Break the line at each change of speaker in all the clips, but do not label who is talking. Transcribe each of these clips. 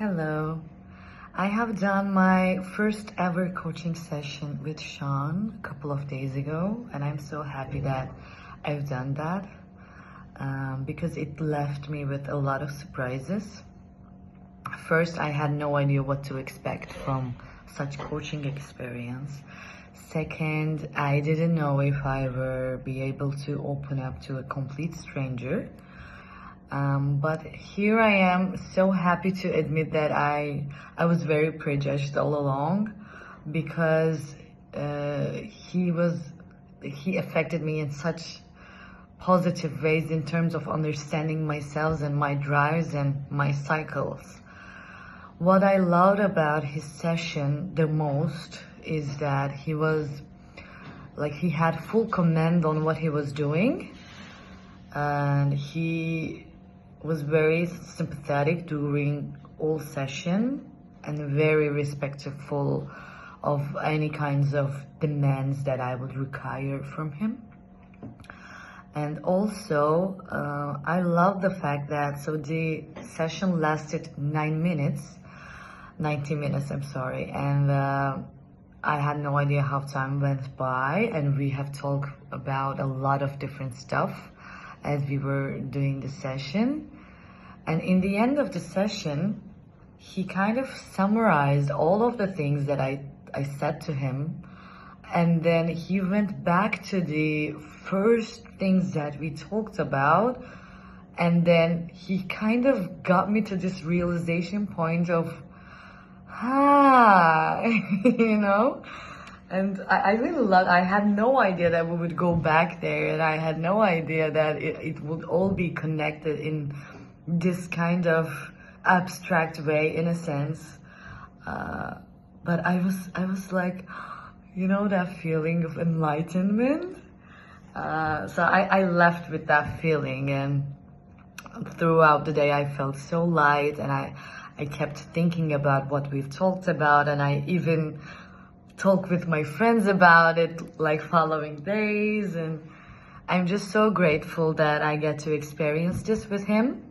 Hello. I have done my first ever coaching session with Sean a couple of days ago, and I'm so happy that I've done that because it left me with a lot of surprises. First, I had no idea what to expect from such coaching experience. Second, I didn't know if I were be able to open up to a complete stranger. But here I am, so happy to admit that I was very prejudged all along because he affected me in such positive ways in terms of understanding myself and my drives and my cycles. What I loved about his session the most is that he had full command on what he was doing, and he was very sympathetic during all session and very respectful of any kinds of demands that I would require from him. And also, I love the fact that, the session lasted 90 minutes, and I had no idea how time went by, and we have talked about a lot of different stuff as we were doing the session. And in the end of the session, he kind of summarized all of the things that I said to him. And then he went back to the first things that we talked about. And then he kind of got me to this realization point of, you know? And I really loved, I had no idea that we would go back there. And I had no idea that it would all be connected in this kind of abstract way, in a sense. But I was like, that feeling of enlightenment. So I left with that feeling, and throughout the day I felt so light, and I kept thinking about what we've talked about, and I even talked with my friends about it like following days, and I'm just so grateful that I get to experience this with him.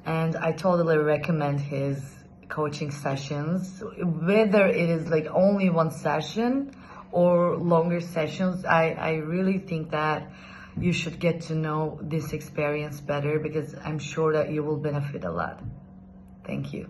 And I totally recommend his coaching sessions, whether it is like only one session or longer sessions. I really think that you should get to know this experience better, because I'm sure that you will benefit a lot. Thank you.